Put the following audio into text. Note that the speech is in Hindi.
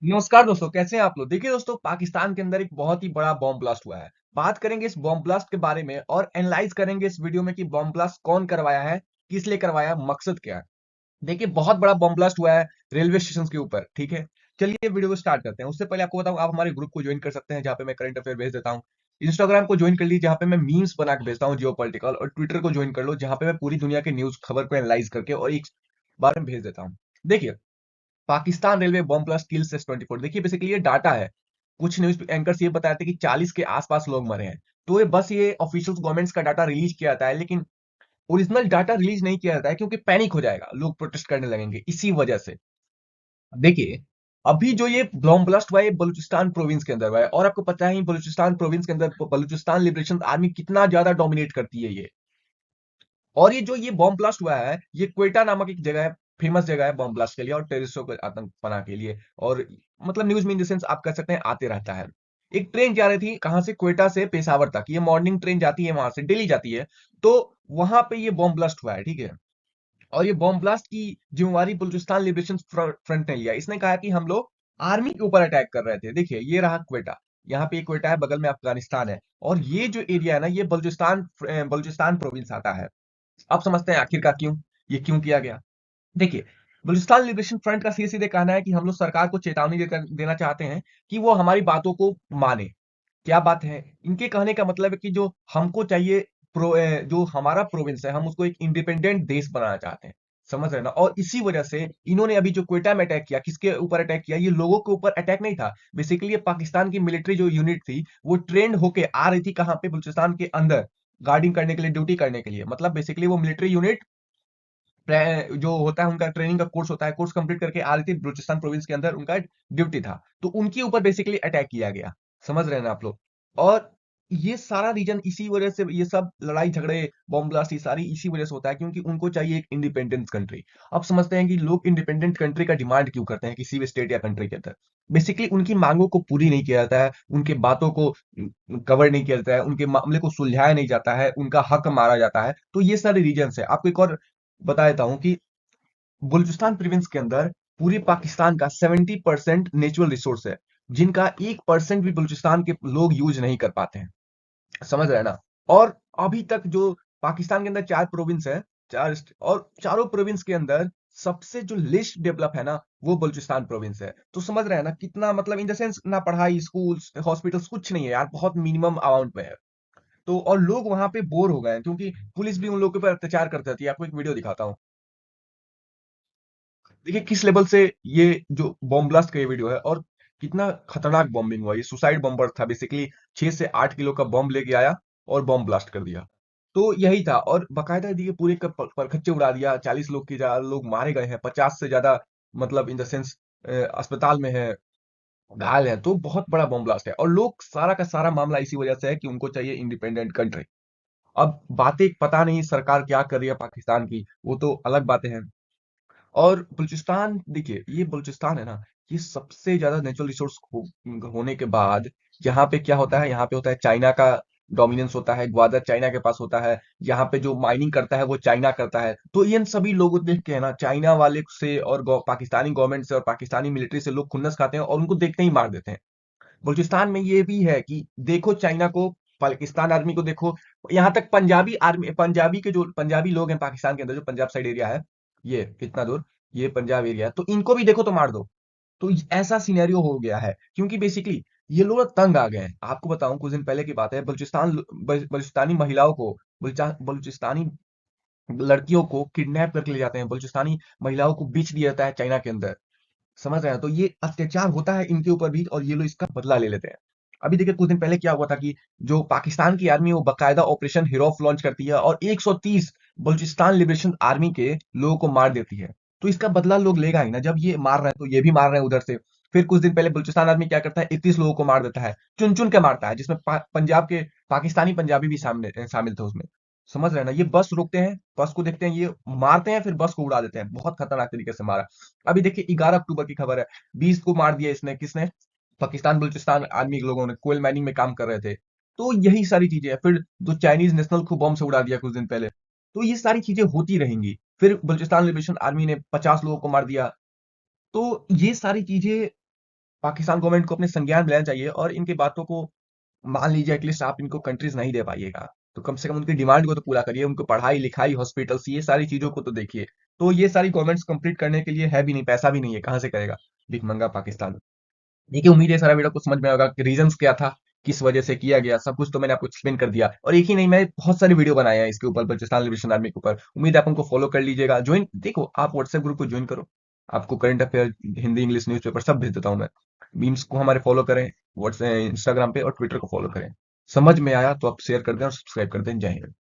नमस्कार दोस्तों, कैसे हैं आप लोग। देखिए दोस्तों, पाकिस्तान के अंदर एक बहुत ही बड़ा बॉम्ब ब्लास्ट हुआ है। बात करेंगे इस बॉम्ब ब्लास्ट के बारे में और एनालाइज करेंगे इस वीडियो में कि बॉम्ब ब्लास्ट कौन करवाया है, किस लिए करवाया है, मकसद क्या है। देखिए, बहुत बड़ा बॉम्ब ब्लास्ट हुआ है रेलवे स्टेशन के ऊपर। ठीक है, चलिए वीडियो को स्टार्ट करते हैं। उससे पहले आपको बताऊं, आप हमारे ग्रुप को ज्वाइन कर सकते हैं जहाँ पे मैं करंट अफेयर भेज देता हूँ। इंस्टाग्राम को ज्वाइन कर लीजिए जहाँ पे मैं मीम्स बना के भेजता हूँ जियो पॉलिटिकल, और ट्विटर को ज्वाइन कर लो जहाँ पे मैं पूरी दुनिया के न्यूज खबर को एनालाइज करके और एक बार में भेज देता हूँ। देखिए, Pakistan railway bomb blast kills S 24। देखिए, बेसिकली ये डाटा है। कुछ न्यूज एंकर्स ये बताते हैं कि 40 के आसपास लोग मरे हैं। तो ये बस ये ऑफिशियल गवर्नमेंट्स का डाटा रिलीज किया जाता है, लेकिन ओरिजिनल डाटा रिलीज नहीं किया जाता है क्योंकि पैनिक हो जाएगा, लोग प्रोटेस्ट करने लगेंगे इसी वजह से। देखिए, अभी जो ये बॉम्ब ब्लास्ट हुआ है, ये बलूचिस्तान प्रोविंस के अंदर हुआ है, और आपको पता है बलूचिस्तान प्रोविंस के अंदर बलूचिस्तान लिबरेशन आर्मी कितना ज्यादा डोमिनेट करती है ये। और ये जो ये बॉम्ब ब्लास्ट हुआ है, ये क्वेटा नामक एक जगह है, फेमस जगह है बॉम्ब ब्लास्ट के लिए और टेररिस्टों को आतंक पना के लिए। और मतलब न्यूज में इन द सेंस आप कह सकते हैं आते रहता है। एक ट्रेन जा रही थी कहां से, क्वेटा से पेशावर तक। ये मॉर्निंग ट्रेन जाती है, वहां से डेली जाती है। तो वहां पे ये बॉम्ब ब्लास्ट हुआ है। ठीक है, और ये बॉम्ब ब्लास्ट की जिम्मेवारी बलूचिस्तान लिबरेशन फ्रंट ने लिया। इसने कहा कि हम लोग आर्मी के ऊपर अटैक कर रहे थे। देखिए, ये रहा क्वेटा। यहाँ पे क्वेटा है, बगल में अफगानिस्तान है, और ये जो एरिया है ना, ये बलूचिस्तान प्रोविंस आता है। आप समझते हैं आखिरकार क्यों ये क्यों किया गया। देखिए, बलूचिस्तान लिबरेशन फ्रंट का सीधे सीधे कहना है कि हम लोग सरकार को चेतावनी देना चाहते हैं कि वो हमारी बातों को माने। क्या बात है, इनके कहने का मतलब है कि जो हमको चाहिए, जो हमारा प्रोविंस है, हम उसको एक इंडिपेंडेंट देश बनाना चाहते हैं। समझ रहे हैं ना। और इसी वजह से इन्होंने अभी जो क्वेटा में अटैक किया, किसके ऊपर अटैक किया, ये लोगों के ऊपर अटैक नहीं था। बेसिकली ये पाकिस्तान की मिलिट्री जो यूनिट थी, वो ट्रेंड होके आ रही थी कहाँ पे, बलूचिस्तान के अंदर गार्डिंग करने के लिए, ड्यूटी करने के लिए। मतलब बेसिकली वो मिलिट्री यूनिट जो होता है, उनका ट्रेनिंग का कोर्स होता है, कोर्स कंप्लीट करके आ रही थी बलूचिस्तान प्रोविंस के अंदर, उनका ड्यूटी था। तो उनके ऊपर बेसिकली अटैक किया गया। समझ रहे हैं ना आप लोग। और ये सारा रीजन इसी वजह से, ये सब लड़ाई झगड़े, बॉम्ब ब्लास्ट, ये सारी इसी वजह से होता है क्योंकि उनको चाहिए एक इंडिपेंडेंट कंट्री। अब समझते हैं कि लोग इंडिपेंडेंट कंट्री का डिमांड क्यों करते हैं किसी भी स्टेट या कंट्री के अंदर। बेसिकली उनकी मांगों को पूरी नहीं किया जाता है, उनके बातों को कवर नहीं किया जाता है, उनके मामले को सुलझाया नहीं जाता है, उनका हक मारा जाता है। तो ये सारे रीजन है। आपको एक और बता देता हूं कि बलूचिस्तान प्रोविंस के अंदर पूरे पाकिस्तान का 70% नेचुरल रिसोर्स है, जिनका 1% भी बलूचिस्तान के लोग यूज नहीं कर पाते हैं। समझ रहे हैं ना। और अभी तक जो पाकिस्तान के अंदर 4 प्रोविंस है, और चारों प्रोविंस के अंदर सबसे जो लिस्ट डेवलप है ना, वो बलूचिस्तान प्रोविंस है। तो समझ रहे हैं ना कितना, मतलब इन द सेंस ना पढ़ाई, स्कूल्स, हॉस्पिटल्स कुछ नहीं है यार, बहुत मिनिमम अमाउंट में है। तो और लोग वहां पे बोर हो गए हैं क्योंकि पुलिस भी उन लोगों के ऊपर अत्याचार करती रहती है। आपको एक वीडियो दिखाता हूँ। देखिए किस लेवल से ये जो बॉम्ब ब्लास्ट का ये वीडियो है, और कितना खतरनाक बॉम्बिंग हुआ। ये सुसाइड बॉम्बर था बेसिकली। 6 से 8 किलो का बॉम्ब लेके आया और बॉम्ब ब्लास्ट कर दिया। तो यही था, और बकायदा देखिए पूरे का परखच्चे उड़ा दिया। 40 लोग की ज्यादा लोग मारे गए हैं, 50 से ज्यादा, मतलब इन द सेंस अस्पताल में है, घायल है। तो बहुत बड़ा बॉम्ब ब्लास्ट है, और लोग सारा का सारा मामला इसी वजह से है कि उनको चाहिए इंडिपेंडेंट कंट्री। अब बातें पता नहीं सरकार क्या कर रही है पाकिस्तान की, वो तो अलग बातें हैं। और बलूचिस्तान, देखिए ये बलूचिस्तान है ना, ये सबसे ज्यादा नेचुरल रिसोर्स होने के बाद यहाँ पे क्या होता है, यहाँ पे होता है चाइना का डोमिनेंस होता है, ग्वादर चाइना के पास होता है। यहाँ पे जो माइनिंग करता है वो चाइना करता है। तो इन सभी लोगों देख के है ना, चाइना वाले से और पाकिस्तानी गवर्नमेंट से और पाकिस्तानी मिलिट्री से लोग खुन्नस खाते हैं और उनको देखते ही मार देते हैं। बलूचिस्तान में ये भी है कि देखो चाइना को, पाकिस्तान आर्मी को देखो, यहाँ तक पंजाबी आर्मी, पंजाबी के जो पंजाबी लोग हैं पाकिस्तान के अंदर, जो पंजाब साइड एरिया है, ये कितना दूर, ये पंजाब एरिया है, तो इनको भी देखो तो मार दो। तो ऐसा सिनेरियो हो गया है क्योंकि बेसिकली ये लोग तंग आ गए हैं। आपको बताऊं, कुछ दिन पहले की बात है, बलूचिस्तानी महिलाओं को, बलूचिस्तानी लड़कियों को किडनैप करके ले जाते हैं, बलूचिस्तानी महिलाओं को बेच दिया जाता है चाइना के अंदर। समझ रहे हैं। तो ये अत्याचार होता है इनके ऊपर भी, और ये लोग इसका बदला ले लेते हैं। अभी देखिए कुछ दिन पहले क्या हुआ था कि जो पाकिस्तान की आर्मी, वो बकायदा ऑपरेशन हिरौफ लॉन्च करती है और 130 बलूचिस्तान लिबरेशन आर्मी के लोगों को मार देती है। तो इसका बदला लोग लेगा ही ना, जब ये मार रहे हैं तो ये भी मार रहे हैं उधर से। फिर कुछ दिन पहले बलूचिस्तान आर्मी क्या करता है, 31 लोगों को मार देता है, चुन चुन के मारता है, जिसमें पंजाब के पाकिस्तानी पंजाबी भी सामने शामिल थे उसमें। समझ रहे हैं ना। ये बस रोकते हैं, बस को देखते हैं, ये मारते हैं, फिर बस को उड़ा देते हैं। बहुत खतरनाक तरीके से मारा। अभी देखिए 11 अक्टूबर की खबर है, 20 को मार दिया इसने, किसने, पाकिस्तान बलूचिस्तान आर्मी के लोगों ने, कोयल माइनिंग में काम कर रहे थे। तो यही सारी चीजें हैं। फिर जो चाइनीज नेशनल को बम से उड़ा दिया कुछ दिन पहले। तो ये सारी चीजें होती रहेंगी। फिर बलूचिस्तान लिबरेशन आर्मी ने 50 लोगों को मार दिया। तो ये सारी चीजें पाकिस्तान गवर्नमेंट को अपने संज्ञान में लेना चाहिए और इनकी बातों को मान लीजिए। एटलीस्ट आप इनको कंट्रीज नहीं दे पाइएगा तो कम से कम उनकी डिमांड को तो पूरा करिए, उनको पढ़ाई लिखाई हॉस्पिटल्स ये सारी चीजों को तो देखिए। तो ये सारी गवर्नमेंट्स कंप्लीट करने के लिए है भी नहीं, पैसा भी नहीं है, कहाँ से करेगा भिखमंगा पाकिस्तान। देखिए उम्मीद है सारा वीडियो को समझ में आएगा कि रीजंस क्या था, किस वजह से किया गया, सब कुछ तो मैंने आपको एक्सप्लेन कर दिया। और एक ही नहीं, मैं बहुत सारे वीडियो बनाए हैं इसके ऊपर, बलूचिस्तान लिबरेशन आर्मी के ऊपर। उम्मीद है आप उनको फॉलो कर लीजिएगा, ज्वाइन देखो आप व्हाट्सएप ग्रुप को ज्वाइन करो, आपको current affair Hindi English newspaper सब भेज देता हूँ मैं। मीम्स को हमारे फॉलो करें व्हाट्सएप इंस्टाग्राम पे और ट्विटर को फॉलो करें। समझ में आया तो आप शेयर कर दें और सब्सक्राइब कर दें। जय हिंद।